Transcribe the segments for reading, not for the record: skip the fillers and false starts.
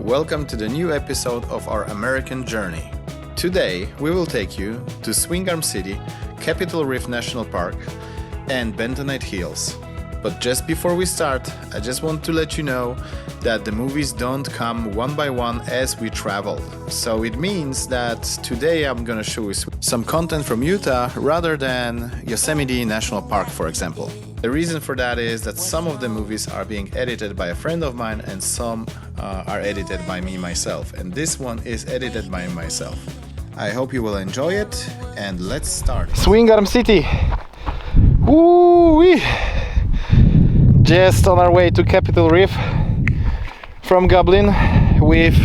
welcome to the new episode of our American journey. Today we will take you to Swingarm City, Capitol Reef National Park and Bentonite Hills. But just before we start, I just want to let you know that the movies don't come one by one as we travel. So it means that today I'm gonna show you some content from Utah rather than Yosemite National Park, for example. The reason for that is that some of the movies are being edited by a friend of mine and some are edited by me myself. And this one is edited by myself. I hope you will enjoy it, and let's start. Swingarm City! Woo-wee! Just on our way to Capitol Reef from Goblin. We've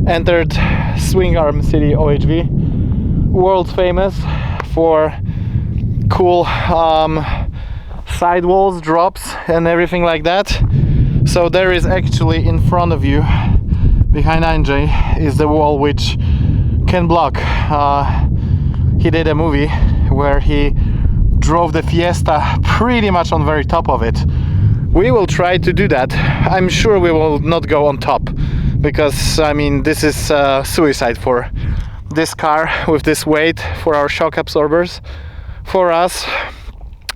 entered Swingarm City OHV, world famous for cool sidewalls, drops and everything like that. So there is actually in front of you, behind Andrzej, is the wall which Ken Block, he did a movie where he drove the Fiesta pretty much on very top of it. We will try to do that. I'm sure we will not go on top because I mean this is suicide for this car with this weight, for our shock absorbers. For us,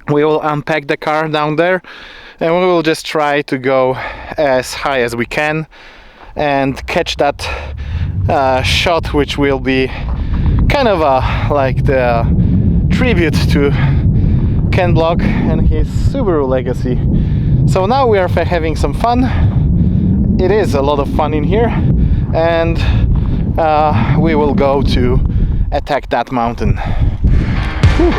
we will unpack the car down there and we will just try to go as high as we can and catch that shot, which will be kind of like the tribute to Ken Block and his Subaru legacy. So now we are having some fun. It is a lot of fun in here, and we will go to attack that mountain. Whew.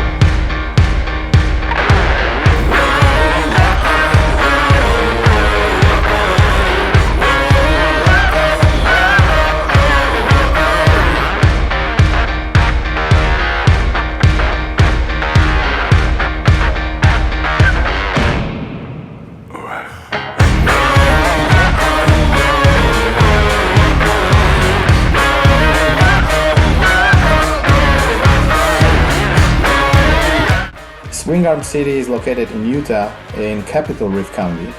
Swingarm City is located in Utah in Capitol Reef County.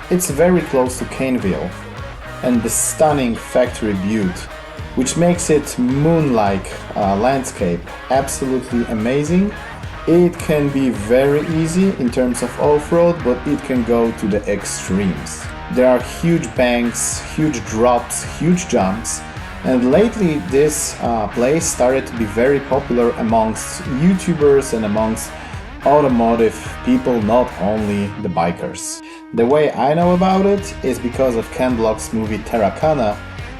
It's very close to Caneville and the stunning Factory Butte, which makes it moon-like landscape absolutely amazing. It can be very easy in terms of off-road, but it can go to the extremes. There are huge banks, huge drops, huge jumps, and lately this place started to be very popular amongst YouTubers and amongst automotive people, not only the bikers. The way I know about it is because of Ken Block's movie Terrakhana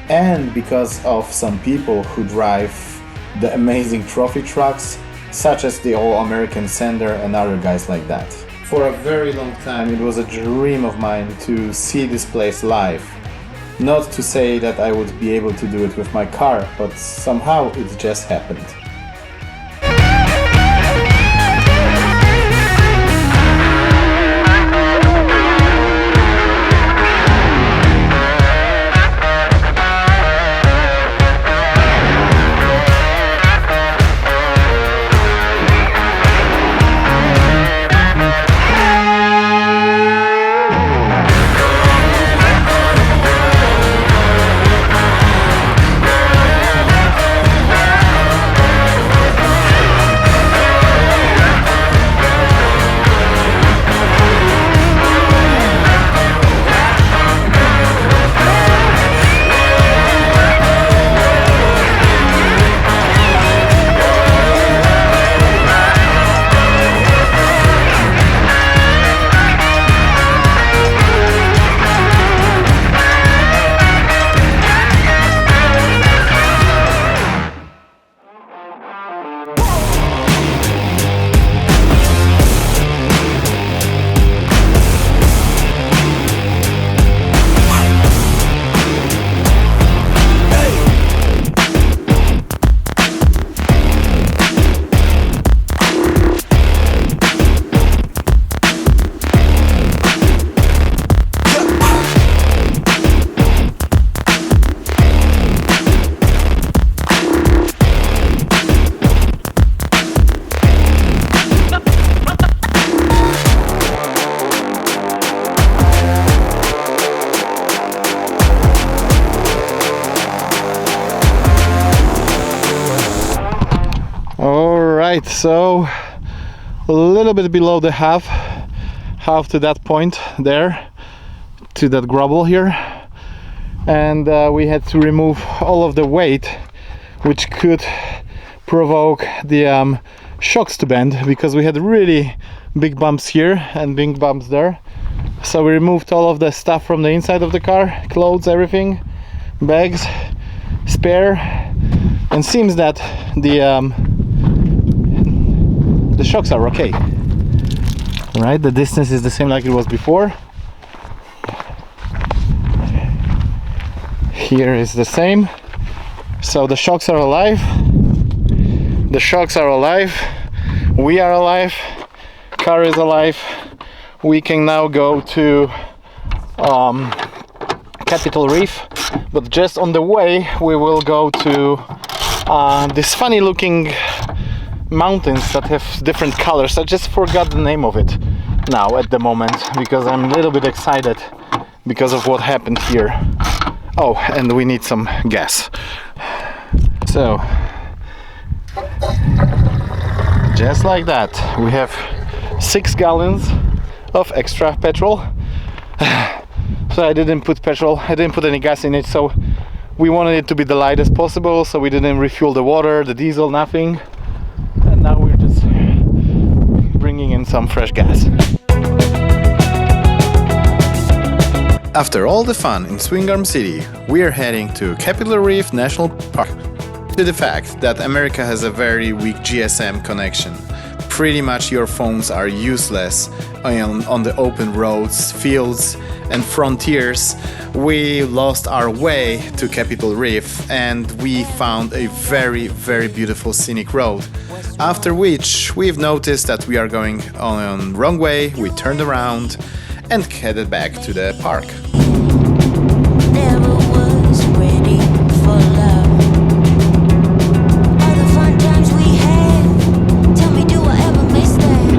and because of some people who drive the amazing trophy trucks such as the All-American Sender and other guys like that. For a very long time it was a dream of mine to see this place live. Not to say that I would be able to do it with my car, but somehow it just happened. So a little bit below the half to that point there, to that grubble here, and we had to remove all of the weight which could provoke the shocks to bend, because we had really big bumps here and big bumps there. So we removed all of the stuff from the inside of the car, clothes, everything, bags, spare, and seems that the shocks are okay. Right, the distance is the same like it was before. Here is the same. So the shocks are alive. The shocks are alive. We are alive. Car is alive. We can now go to Capitol Reef, but just on the way we will go to this funny looking mountains that have different colors. I just forgot the name of it now at the moment, because I'm a little bit excited because of what happened here. Oh, and we need some gas. So just like that, we have 6 gallons of extra petrol. So I didn't put any gas in it, so we wanted it to be the lightest possible, so we didn't refuel the water, the diesel, nothing. And now we're just bringing in some fresh gas. After all the fun in Swingarm City, we are heading to Capitol Reef National Park. To the fact that America has a very weak GSM connection. Pretty much your phones are useless on the open roads, fields and frontiers. We lost our way to Capitol Reef and we found a very, very beautiful scenic road. After which we've noticed that we are going on the wrong way, we turned around and headed back to the park. Never was ready for love. All the fun times we had. Tell me, do I ever miss that?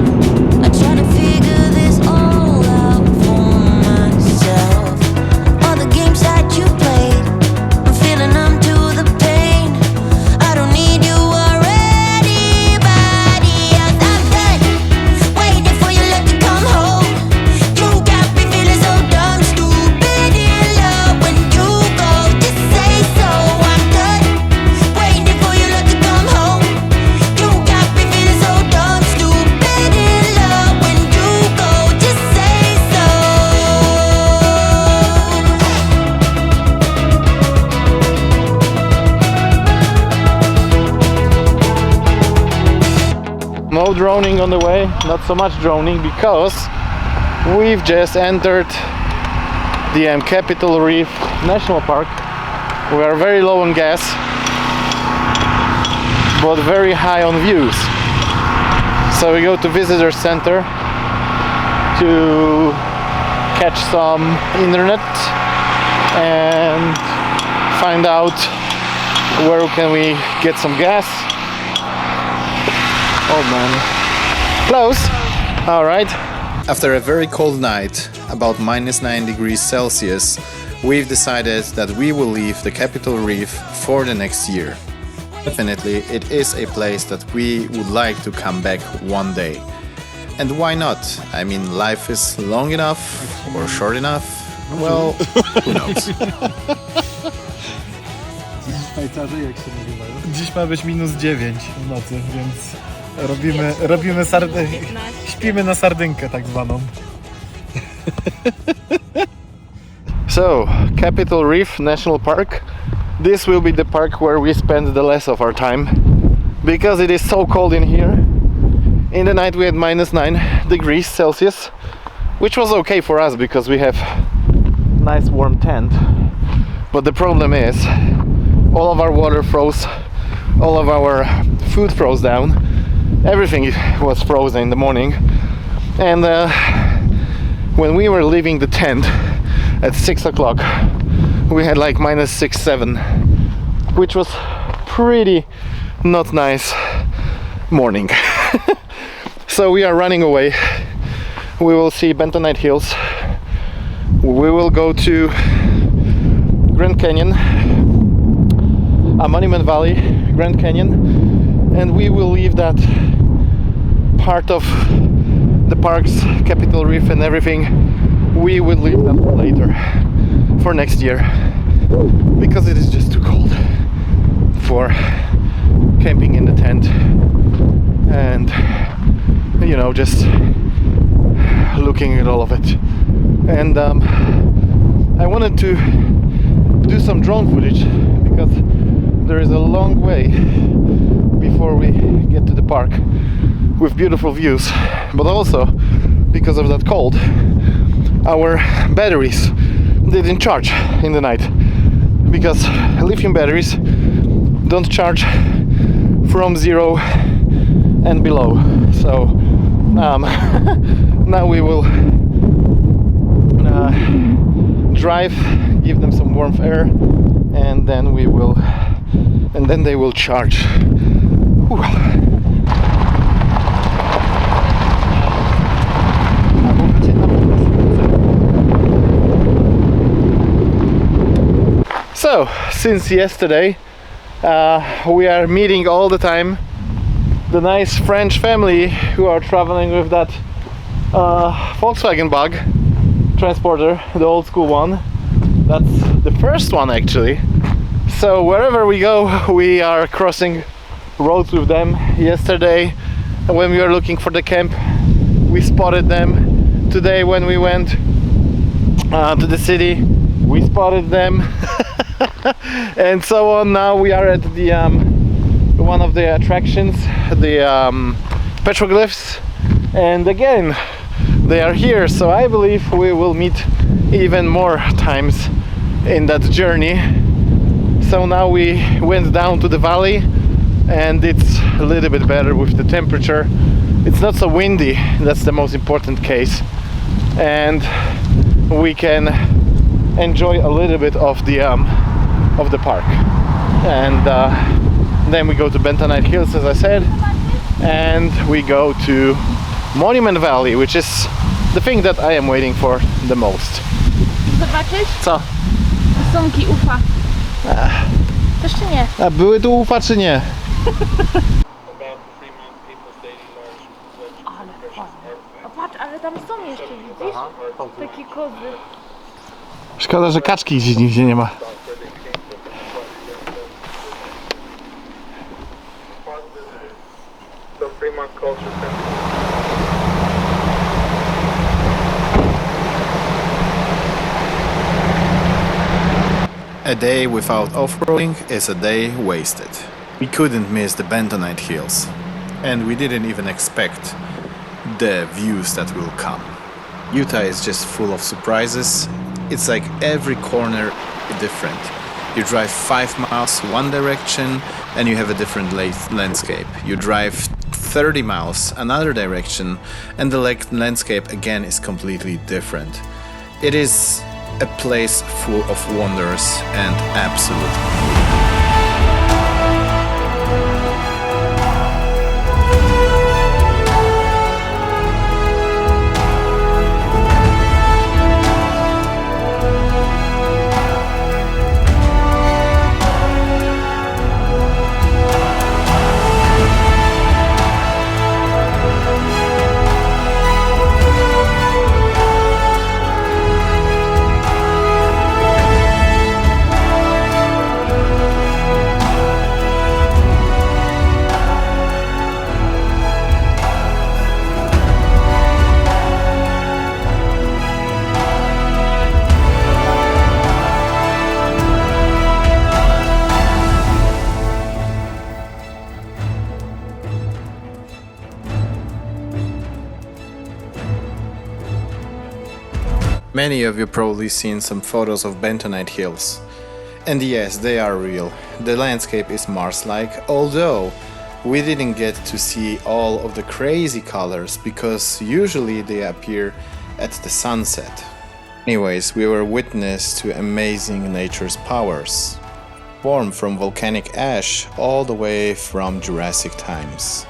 I try to figure this all out for myself. All the games that you played, I'm feeling numb to the pain. I don't need you or anybody else. I'm done waiting for your love to come home. You got me feeling so dumb, stupid in love. When you go, just say so. I'm done waiting for your love to come home. You got me feeling so dumb, stupid in love. When you go, just say so. No droning on the way, not so much droning, because we've just entered the Capitol Reef National Park. We are very low on gas, but very high on views. So we go to visitor center to catch some internet and find out where can we get some gas. Oh man, close. All right. After a very cold night, about -9 degrees Celsius, we've decided that we will leave the Capitol Reef for the next year. Definitely, it is a place that we would like to come back one day. And why not? I mean, life is long enough or short enough. Well, who knows? Szwajcarzy jak się nazywają? Dziś ma być -9 w nocy, więc robimy śpimy na sardynkę tak zwaną. So, Capitol Reef National Park. This will be the park where we spend the less of our time, because it is so cold in here. In the night we had -9 degrees Celsius, which was okay for us because we have nice warm tent. But the problem is, all of our water froze, all of our food froze down, everything was frozen in the morning. And when we were leaving the tent at 6 o'clock, we had like -6, -7, which was pretty not nice morning. So we are running away. We will see Bentonite Hills. We will go to Grand Canyon, Monument Valley, Grand Canyon, and we will leave that part of the parks, Capitol Reef and everything, we will leave that for later, for next year, because it is just too cold for camping in the tent and, you know, just looking at all of it. And I wanted to do some drone footage because there is a long way before we get to the park with beautiful views, but also because of that cold, our batteries didn't charge in the night, because lithium batteries don't charge from 0 and below. So now we will drive, give them some warm air, and then they will charge. Whew. So, since yesterday, we are meeting all the time the nice French family who are traveling with that Volkswagen Bug transporter, the old school one. That's the first one actually. So wherever we go, we are crossing roads with them. Yesterday, when we were looking for the camp, we spotted them. Today, when we went to the city, we spotted them. And so on. Now we are at the one of the attractions, the petroglyphs, and again they are here. So I believe we will meet even more times in that journey. So now we went down to the valley, and it's a little bit better with the temperature. It's not so windy, that's the most important case, and we can enjoy a little bit of the park. And then we go to Bentonite Hills, as I said, and we go to Monument Valley, which is the thing that I am waiting for the most. Zobaczyć? Co? Rysunki ufa. Też czy nie? A były tu ufa czy nie? Ale fajnie. O patrz, ale tam są jeszcze, widzisz? Takie kozy. Szkoda, że kaczki gdzieś nigdzie nie ma. A day without off-roading is a day wasted. We couldn't miss the Bentonite Hills, and we didn't even expect the views that will come. Utah is just full of surprises. It's like every corner different. You drive 5 miles one direction and you have a different landscape. You drive 30 miles another direction and the landscape again is completely different. It is a place full of wonders and absolute beauty. Many of you probably seen some photos of Bentonite Hills. And yes, they are real. The landscape is Mars-like, although we didn't get to see all of the crazy colors because usually they appear at the sunset. Anyways, we were witness to amazing nature's powers, born from volcanic ash all the way from Jurassic times.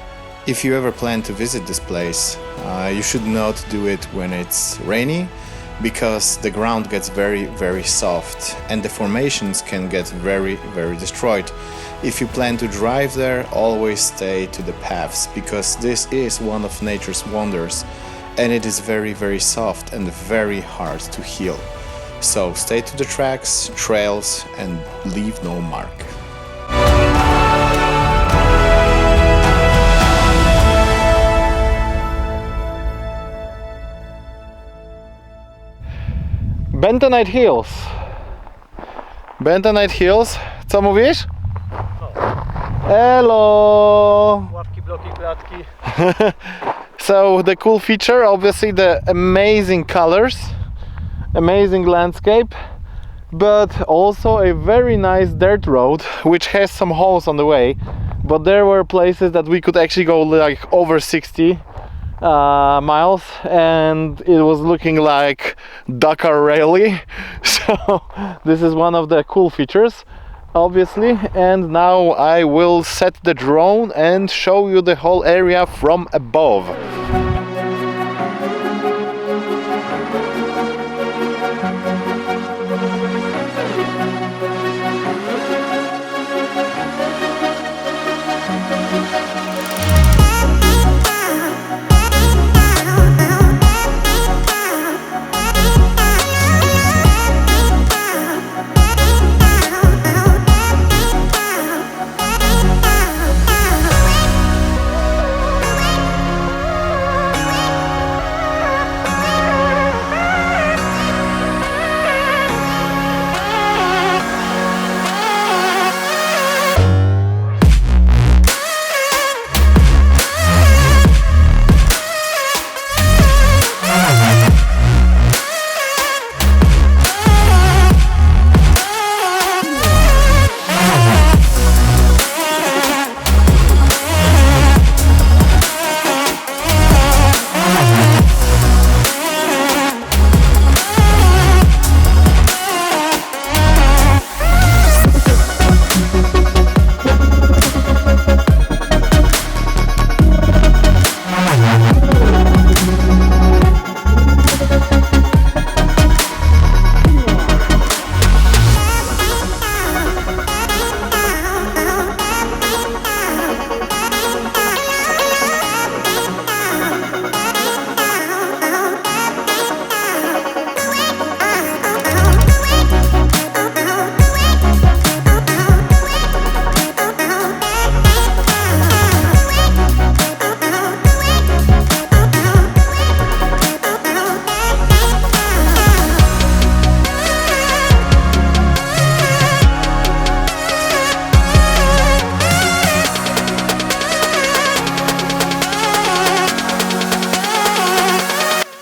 If you ever plan to visit this place, you should not do it when it's rainy, because the ground gets very soft and the formations can get very destroyed. If you plan to drive there, always stay to the paths, because this is one of nature's wonders and it is very soft and very hard to heal. So stay to the tracks, trails, and leave no mark. Bentonite Hills. Bentonite Hills. Co mówisz? Hello! Łapki, bloki, klatki. So the cool feature, obviously the amazing colors, amazing landscape, but also a very nice dirt road which has some holes on the way, but there were places that we could actually go like over 60 miles and it was looking like Dakar Rally. So this is one of the cool features, obviously. And now I will set the drone and show you the whole area from above.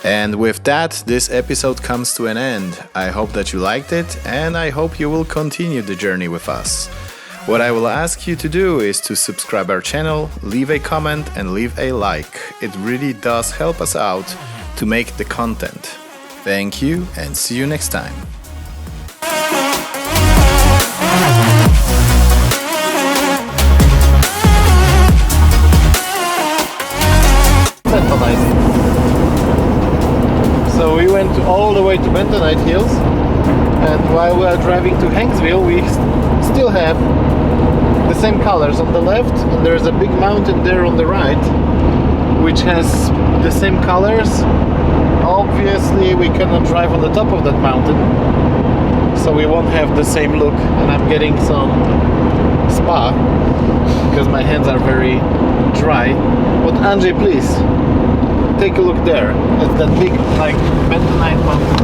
And with that, this episode comes to an end. I hope that you liked it, and I hope you will continue the journey with us. What I will ask you to do is to subscribe our channel, leave a comment and leave a like. It really does help us out to make the content. Thank you and see you next time. Bentonite. So we went all the way to Bentonite Hills, and while we are driving to Hanksville, we still have the same colors on the left, and there's a big mountain there on the right which has the same colors. Obviously we cannot drive on the top of that mountain, so we won't have the same look, and I'm getting some spa because my hands are very dry. But Andrzej, please take a look there. It's that big like bentonite mountain.